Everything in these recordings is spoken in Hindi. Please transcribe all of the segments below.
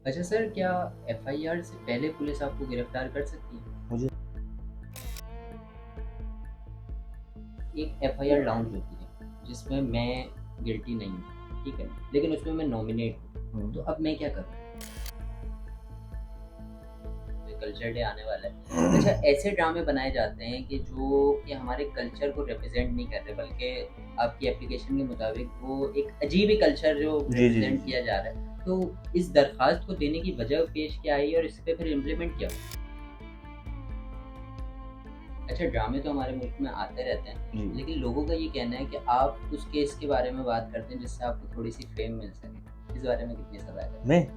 अच्छा सर, क्या एफआईआर से पहले पुलिस आपको गिरफ्तार कर सकती है? मुझे एक एफआईआर लॉन्च होती है जिसमें मैं गिल्टी नहीं हूँ, ठीक है, लेकिन उसमें मैं नॉमिनेट हूँ, तो अब मैं क्या करूँ? कल्चर डे आने वाला है। अच्छा, ऐसे ड्रामे बनाए जाते हैं कि हमारे कल्चर को रिप्रेजेंट नहीं कर रहे, बल्कि आपकी एप्लीकेशन के मुताबिक वो एक अजीब ही कल्चर जो जी, जी, जी, रिप्रेजेंट जी। किया जा रहा है। तो इस दरखास्त को देने की वजह पेश क्या आई और इस पे फिर इम्प्लीमेंट क्या हुआ? अच्छा, ड्रामे तो हमारे मुल्क में आते रहते हैं, जी। लेकिन लोगों का ये कहना है कि आप उस केस के बारे में बात करते हैं जिससे आपको थोड़ी-सी फेम मिल सके। इस बारे में कितनी सलाह है? मैं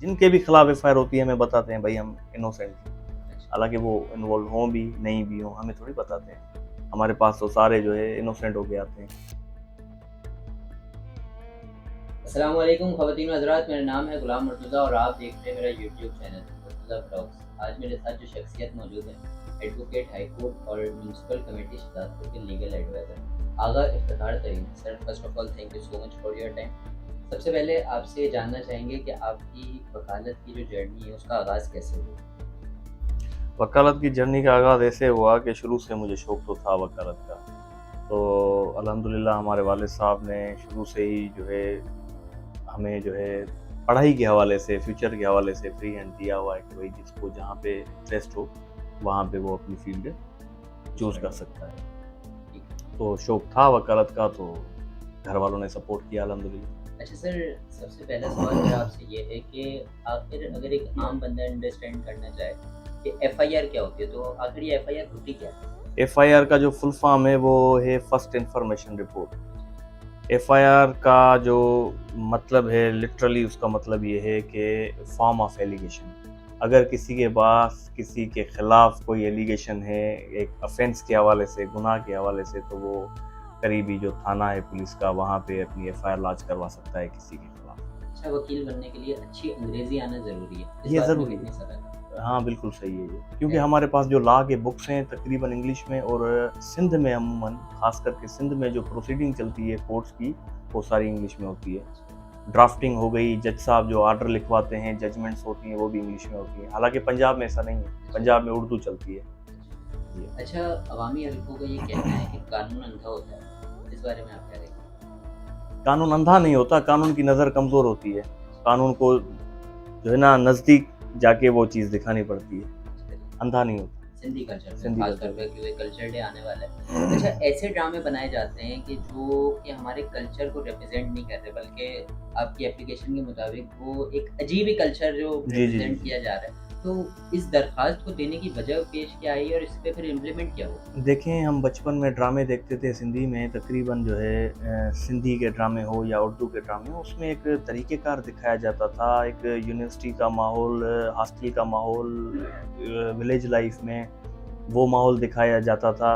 जिनके भी खिलाफ एफआईआर होती है हमें बताते हैं भाई हम इनोसेंट हैं। अच्छा। हालाँकि वो इन्वॉल्व हों भी, नहीं भी हों, हमें थोड़ी बताते हैं। हमारे पास तो सारे जो है इनोसेंट होके आते हैं। अस्सलाम वालेकुम ख़वातीन व हज़रात, मेरा नाम है गुलाम मुर्तज़ा और आप देख रहे हैं मेरा यूट्यूब चैनल मुर्तज़ा व्लॉग्स। आज मेरे साथ जो शख्सियत मौजूद है, एडवोकेट हाई कोर्ट और म्युनिसिपल कमेटी शहजादपुर के लीगल एडवाइज़र आगा इफ्तिखार तरीन। Sir, first of all thank you so much for your time. सबसे पहले आपसे जानना चाहेंगे कि आपकी वकालत की जो जर्नी है उसका आगाज़ कैसे हुआ? वकालत की जर्नी का आगाज़ ऐसे हुआ कि शुरू से मुझे शौक तो था वकालत का। तो अल्हम्दुलिल्लाह हमारे वालिद साहब ने शुरू से ही जो है हमें जो है पढ़ाई के हवाले से, फ्यूचर के हवाले से फ्री हैंड दिया हुआ है कि भाई जिसको जहाँ पे इंटरेस्ट हो, वहाँ पे वो अपनी फ़ील्ड चूज़ कर सकता है। ठीक है। तो शौक था वकालत का, तो घर वालों ने सपोर्ट किया अल्हम्दुलिल्लाह। अच्छा सर, सबसे पहला सवाल मेरा आपसे ये है कि आखिर अगर एक आम बंदा अंडरस्टैंड करना चाहे कि एफआईआर क्या होती है, तो आखिर ये एफआईआर होती क्या है? एफआईआर का जो फुल फॉर्म है वो है फर्स्ट इन्फॉर्मेशन रिपोर्ट। एफआईआर का जो मतलब है लिटरली उसका मतलब ये है कि फॉर्म ऑफ एलिगेशन। अगर किसी के पास किसी के खिलाफ कोई एलिगेशन है एक ऑफेंस के हवाले से, गुनाह के हवाले से, तो वो करीबी जो थाना है पुलिस का वहाँ पे अपनी एफआईआर लॉन्च करवा सकता है किसी के खिलाफ। अच्छा, वकील बनने के लिए अच्छी अंग्रेज़ी आना ज़रूरी है। इस ये बात में ज़रूरी कितनी है। सलाह है? हाँ, बिल्कुल सही है ये। क्योंकि है। हमारे पास जो लॉ के बुक्स हैं तकरीबन इंग्लिश में, और सिंध में अमूमन ख़ास करके सिंध में जो प्रोसीडिंग चलती है कोर्ट्स की, वो सारी इंग्लिश में होती है। ड्राफ्टिंग हो गई, जज साहब जो ऑर्डर लिखवाते हैं, जजमेंट्स होती हैं, वो भी इंग्लिश में होती हैं। हालाँकि पंजाब में ऐसा नहीं है, पंजाब में उर्दू चलती है। जी। अच्छा, अवामी हलकों का ये कहना है कि कानून अंधा होता है। इस बारे में आप क्या कहेंगे? कानून अंधा नहीं होता, कानून की नज़र कमज़ोर होती है। कानून को जो है ना नज़दीक जाके वो चीज़ दिखानी पड़ती है, अंधा नहीं होता। सिंधी कल्चर में सिंधी खास तौर कल्चर पे में। क्योंकि कल्चर डे आने वाला है। अच्छा, ऐसे ड्रामे बनाए जाते हैं कि हमारे कल्चर को रिप्रेजेंट नहीं कर रहे, बल्कि आपकी एप्लीकेशन के मुताबिक वो एक अजीब ही कल्चर जो जी, जी, जी, रिप्रेजेंट जी। किया जा रहा है। तो इस दरखास्त को देने की वजह पेश क्या आई और इस पे फिर इम्प्लीमेंट क्या हुआ? देखें, हम बचपन में ड्रामे देखते थे सिंधी में, तकरीबन जो है सिंधी के ड्रामे हो या उर्दू के ड्रामे हो, उसमें एक तरीक़ेकार दिखाया जाता था, एक यूनिवर्सिटी का माहौल, हॉस्टल का माहौल, विलेज लाइफ में वो माहौल दिखाया जाता था।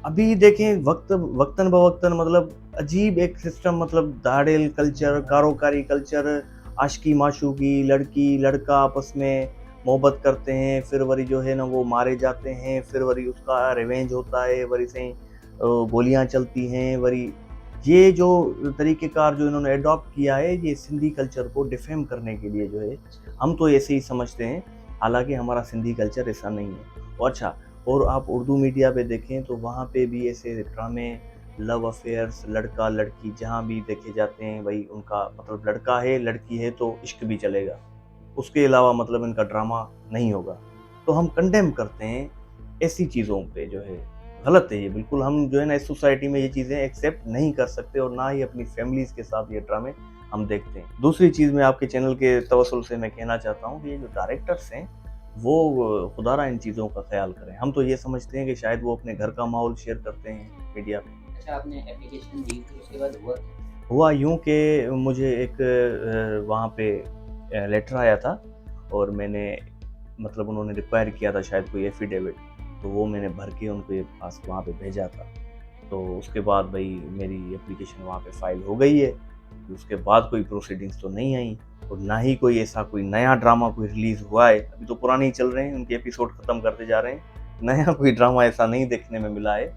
अभी देखें वक़्तन-ब-वक़्तन मतलब अजीब एक सिस्टम, मतलब दाड़ेल कल्चर, कारोकारी कल्चर, आशिकी-माशूकी, लड़की-लड़का आपस में मोहब्बत करते हैं, फिर वरी जो है ना वो मारे जाते हैं, फिर वरी उसका रिवेंज होता है, वरी सही गोलियाँ चलती हैं, वरी ये जो तरीक़ेकार जो इन्होंने एडॉप्ट किया है, ये सिंधी कल्चर को डिफ़ेम करने के लिए जो है, हम तो ऐसे ही समझते हैं, हालाँकि हमारा सिंधी कल्चर ऐसा नहीं है। और अच्छा, और आप उर्दू मीडिया पे देखें तो वहाँ पे भी ऐसे ड्रामे, लव अफेयर्स, लड़का-लड़की जहाँ भी देखे जाते हैं, वही उनका मतलब लड़का है, लड़की है तो इश्क भी चलेगा। उसके अलावा मतलब इनका ड्रामा नहीं होगा। तो हम कंडेम करते हैं ऐसी चीज़ों पे जो है, गलत है ये बिल्कुल। हम जो है ना इस सोसाइटी में ये चीज़ें एक्सेप्ट नहीं कर सकते, और ना ही अपनी फैमिलीज़ के साथ ये ड्रामे हम देखते हैं। दूसरी चीज़ मैं आपके चैनल के तवज्जुह से मैं कहना चाहता हूँ कि ये जो डायरेक्टर्स हैं, वो खुदारा इन चीज़ों का ख़्याल करें। हम तो ये समझते हैं कि शायद वो अपने घर का माहौल शेयर करते हैं मीडिया पे। अच्छा, आपने एप्लीकेशन दी फिर उसके बाद हुआ क्या? हुआ यूँ कि मुझे एक वहाँ पे लेटर आया था, और मैंने मतलब उन्होंने रिक्वायर किया था शायद कोई एफ़िडेविट, तो वो मैंने भर के उनके पास वहाँ पे भेजा था। तो उसके बाद भई मेरी एप्लीकेशन वहाँ पे फ़ाइल हो गई है। उसके बाद कोई प्रोसीडिंग्स तो नहीं आई, और ना ही कोई ऐसा कोई नया ड्रामा कोई रिलीज़ हुआ है। अभी तो पुराने ही चल रहे हैं, उनके एपिसोड ख़त्म करते जा रहे हैं। नया कोई ड्रामा ऐसा नहीं देखने में मिला है।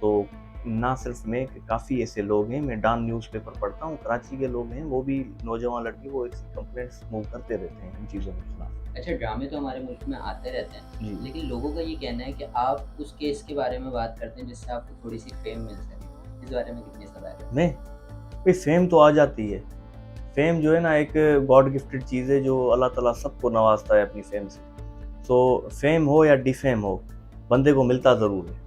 तो ना सिर्फ मैं, काफ़ी ऐसे लोग हैं, मैं डॉन न्यूज़पेपर पढ़ता हूँ, कराची के लोग हैं, वो भी नौजवान लड़के वो ऐसी कंप्लेंट्स मूव करते रहते हैं इन चीज़ों के खिलाफ। अच्छा, ड्रामे तो हमारे मुल्क में आते रहते हैं, जी। लेकिन लोगों का ये कहना है कि आप उस केस के बारे में बात करते हैं जिससे आपको थोड़ी-सी फेम मिल सके। इस बारे में कितनी सलाह है? मैं भाई फेम तो आ जाती है। फेम जो है ना एक गॉड गिफ्टेड चीज़ है जो अल्लाह ताला सबको नवाज़ता है अपनी फेम से। सो फेम हो या डिफेम हो, बंदे को मिलता ज़रूर है।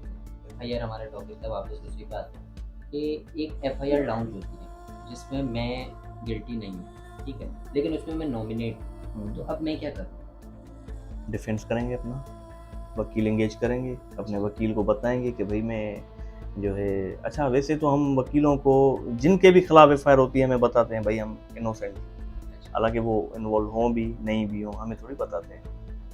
एफआईआर हमारा टॉपिक था, वापस उसी पे आते हैं कि एक एफआईआर लाउंज होती है जिसमें मैं गिल्टी नहीं हूँ, ठीक है? लेकिन उसमें मैं नॉमिनेट हूँ, तो अब मैं क्या करूँ? डिफेंस करेंगे अपना, वकील एंगेज करेंगे, अपने वकील को बताएँगे कि भई मैं जो है अच्छा वैसे तो हम वकीलों को जिनके भी खिलाफ एफआईआर होती है हमें बताते हैं भाई हम इनोसेंट हैं। अच्छा, हालाँकि वो इन्वॉल्व हों भी, नहीं भी हों, हमें थोड़ी बताते हैं।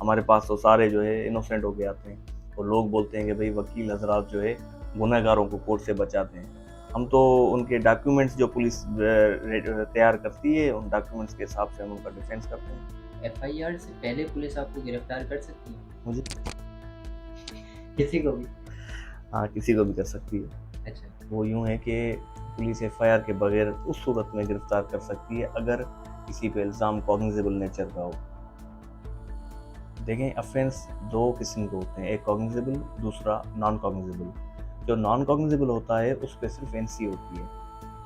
हमारे पास तो सारे जो है इनोसेंट होके आते हैं और लोग बोलते हैं कि भाई वकील हज़रात जो है गुनहगारों को कोर्ट से बचाते हैं। हम तो उनके डॉक्यूमेंट्स जो पुलिस तैयार करती है, उन डॉक्यूमेंट्स के हिसाब से हम उनका डिफेंस करते हैं। एफआईआर से पहले पुलिस आपको गिरफ्तार कर सकती है? मुझे किसी को भी? हाँ, किसी को भी कर सकती है। अच्छा, वो यूँ है कि पुलिस एफआईआर के बगैर उस सूरत में गिरफ्तार कर सकती है अगर किसी पे इल्ज़ाम कॉग्निजेबल नेचर का हो। देखें ऑफेंस 2 किस्म के होते हैं, एक कॉग्निजेबल, दूसरा नॉन कॉग्निजेबल। जो नॉन कॉग्निजेबल होता है उस पे सिर्फ एनसी होती है।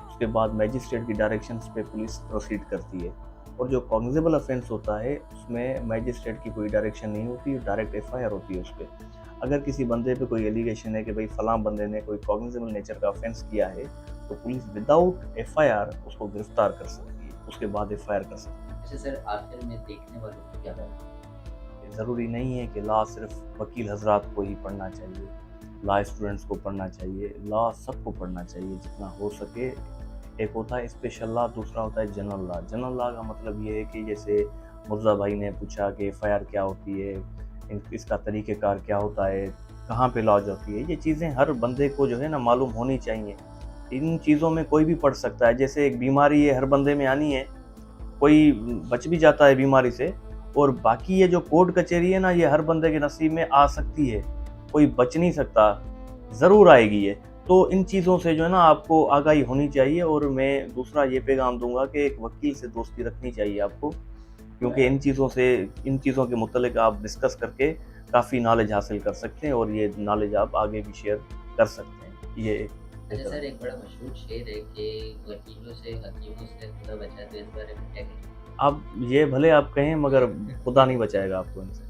उसके बाद मैजिस्ट्रेट की डायरेक्शंस पे पुलिस प्रोसीड करती है। और जो कॉग्निजेबल ऑफेंस होता है उसमें मैजिस्ट्रेट की कोई डायरेक्शन नहीं होती, डायरेक्ट एफआईआर होती है उस पे। अगर किसी बंदे पे कोई एलिगेशन है कि भाई फलां बंदे ने कोई कॉग्निजेबल नेचर का ऑफेंस किया है, तो पुलिस विदाउट एफआईआर उसको गिरफ्तार कर सकती है, उसके बाद एफआईआर कर सकती है। अच्छा सर, आखिर में देखने वालों को क्या बात? ज़रूरी नहीं है कि लॉ सिर्फ वकील हजरात को ही पढ़ना चाहिए, लॉ स्टूडेंट्स को पढ़ना चाहिए, लॉ सबको पढ़ना चाहिए जितना हो सके। एक होता है स्पेशल लॉ, दूसरा होता है जनरल लॉ। जनरल लॉ का मतलब ये है कि जैसे मुर्ज़ा भाई ने पूछा कि एफआईआर क्या होती है, इसका तरीक़ेकार क्या होता है, कहाँ पे लॉज होती है, ये चीज़ें हर बंदे को जो है ना मालूम होनी चाहिए। इन चीज़ों में कोई भी पढ़ सकता है, जैसे एक बीमारी है हर बंदे में आनी है, कोई बच भी जाता है बीमारी से, और बाकी ये जो कोर्ट कचहरी है ना ये हर बंदे के नसीब में आ सकती है, कोई बच नहीं सकता, ज़रूर आएगी ये। तो इन चीज़ों से जो है ना आपको आगाही होनी चाहिए। और मैं दूसरा ये पैगाम दूँगा कि एक वकील से दोस्ती रखनी चाहिए आपको, क्योंकि इन चीज़ों के मुतल्लिक आप डिस्कस करके काफ़ी नॉलेज हासिल कर सकते हैं और ये नॉलेज आप आगे भी शेयर कर सकते हैं। ये अच्छा सर, एक बड़ा मशहूर शेर है कि वकीलों से, हकीमों से खुदा बचा, तो इस बारे में क्या कहेंगे? आप ये भले आप कहें मगर खुदा नहीं बचाएगा आपको इनसे।